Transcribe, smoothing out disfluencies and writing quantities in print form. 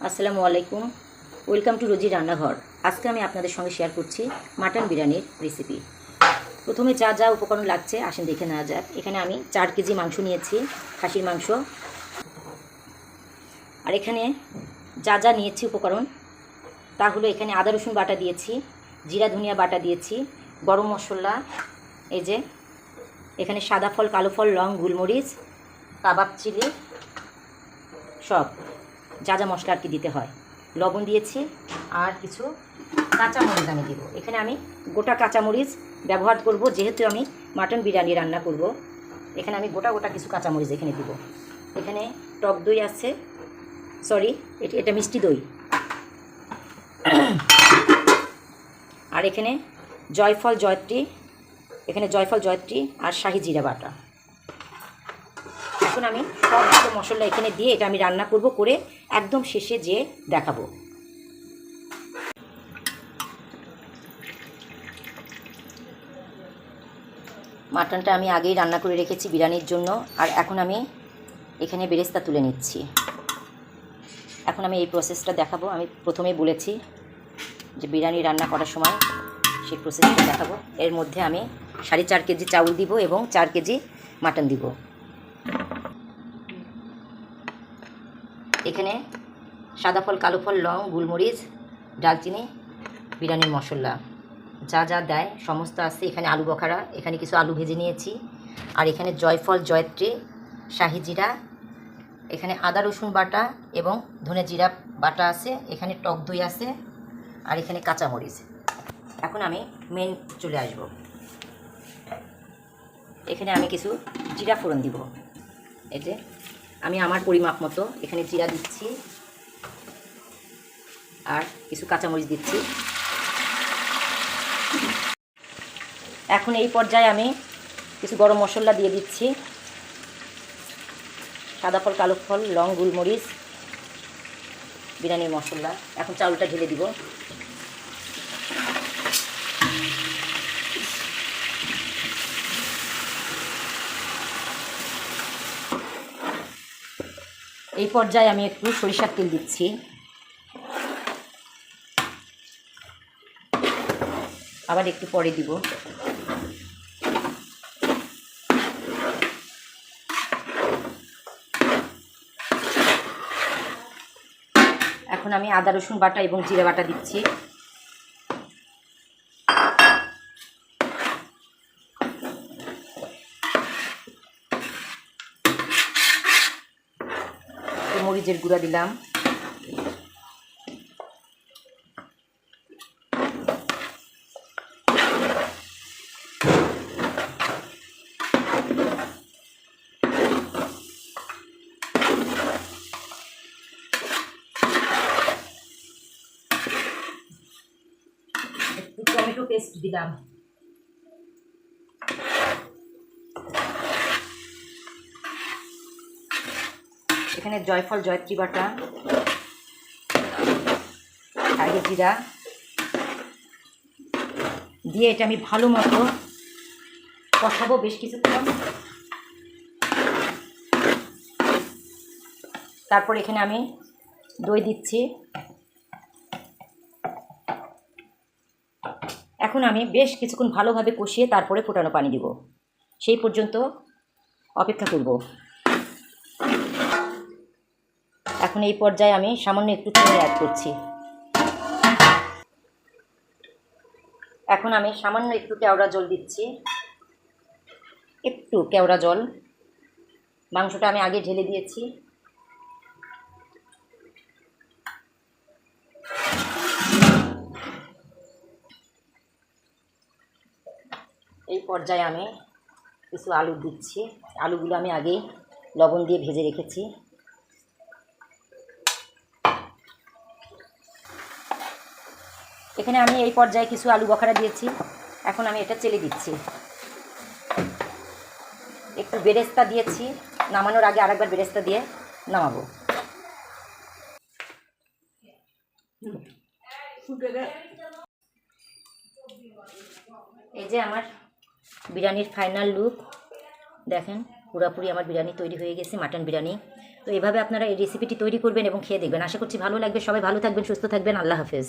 আসসালামু আলাইকুম। Welcome to রোজি রান্নাঘর। আজকে আমি আপনাদের সঙ্গে শেয়ার করছি মাটন বিরিয়ানির রেসিপি। প্রথমে যা যা উপকরণ লাগছে আসেন দেখে নেওয়া যাক। এখানে আমি 4 কেজি মাংস নিয়েছি, খাসির মাংস। আর এখানে যা যা নিয়েছি উপকরণ তা হলো, এখানে আদা রসুন বাটা দিয়েছি, জিরা ধনিয়া বাটা দিয়েছি, গরম মশলা, এই যে এখানে সাদা ফল, কালো ফল, লং, গোলমরিচ, কাবাব চিলি, সব যা যা মশলা আর কি দিতে হয়, লবণ দিয়েছি। আর কিছু কাঁচামরিচ আমি দেবো। এখানে আমি গোটা কাঁচামরিচ ব্যবহার করব, যেহেতু আমি মাটন বিরিয়ানি রান্না করব। এখানে আমি গোটা গোটা কিছু কাঁচামরিচ এখানে দিব। এখানে টক দই আছে, সরি এটা মিষ্টি দই। আর এখানে জয়ফল জয়ত্রী, এখানে জয়ফল জয়ত্রী আর শাহি জিরা বাটা। এখন আমি সবগুলো মশলা এখানে দিয়ে এটা আমি রান্না করব, করে একদম শেষে যেয়ে দেখাবো। মাটনটা আমি আগেই রান্না করে রেখেছি বিরিয়ানির জন্য। আর এখন আমি এখানে বেরেস্তা তুলে নিচ্ছি। এখন আমি এই প্রসেসটা দেখাবো। আমি প্রথমেই বলেছি যে বিরিয়ানি রান্না করার সময় সেই প্রসেসটা দেখাবো। এর মধ্যে আমি 4.5 কেজি চাউল দিব এবং 4 কেজি মাটন দিব। এখানে সাদা ফল, কালো ফল, লং, গোলমরিচ, ডালচিনি, বিরিয়ানির মশলা যা যা দেয় সমস্ত আছে। এখানে আলু বখারা, এখানে কিছু আলু ভেজে নিয়েছি। আর এখানে জয়ফল জয়ত্রী, শাহি জিরা, এখানে আদা রসুন বাটা এবং ধনে জিরা বাটা আছে। এখানে টক দই আছে। আর এখানে কাঁচামরিচ। এখন আমি মেন চলে আসব। এখানে আমি কিছু জিরা ফোড়ন দিব। এই যে আমি আমার পরিমাপ মতো এখানে জিরা দিচ্ছি আর কিছু কাঁচামরিচ দিচ্ছি। এখন এই পর্যায়ে আমি কিছু গরম মশলা দিয়ে দিচ্ছি, সাদা ফল, কালো ফল, লং, গোলমরিচ, বিরিয়ানির মশলা। এখন চাউলটা ঢেলে দিব। এই পর্যায়ে আমি একটু সরিষার তেল দিচ্ছি। আবার একটু পরে দিব। এখন আমি আদা রসুন বাটা এবং জিরা বাটা দিচ্ছি। মরিচের গুঁড়া দিলাম। একটু টমেটো পেস্ট দিলাম। এখানে জয়ফল জয়ত্রী বাটা, শাহি জিরা দিয়ে এটা আমি ভালো মতো কষাবো বেশ কিছুক্ষণ। তারপর এখানে আমি দই দিচ্ছি। এখন আমি বেশ কিছুক্ষণ ভালোভাবে কষিয়ে তারপরে ফোটানো পানি দিব। সেই পর্যন্ত অপেক্ষা করব। এখন এই পর্যায়ে আমি সামান্য একটু চিনি অ্যাড করছি। এখন আমি সামান্য একটু কেওড়া জল দিচ্ছি, একটু কেওড়া জল। মাংসটা আমি আগে ঢেলে দিয়েছি। এই পর্যায়ে আমি কিছু আলু দিচ্ছি। আলুগুলো আমি আগেই লবণ দিয়ে ভেজে রেখেছি। এখানে আমি এই পর্যায়ে কিছু আলু বখারা দিয়েছি। এখন আমি এটা চেলে দিচ্ছি। একটু বেরেস্তা দিয়েছি, নামানোর আগে আরেকবার বেরেস্তা দিয়ে নামাবো। এই যে আমার বিরিয়ানির ফাইনাল লুক দেখেন। পুরোপুরি আমার বিরিয়ানি তৈরি হয়ে গেছে, মাটন বিরিয়ানি। তো এভাবে আপনারা এই রেসিপিটি তৈরি করবেন এবং খেয়ে দেখবেন। আশা করছি ভালো লাগবে। সবাই ভালো থাকবেন, সুস্থ থাকবেন। আল্লাহ হাফেজ।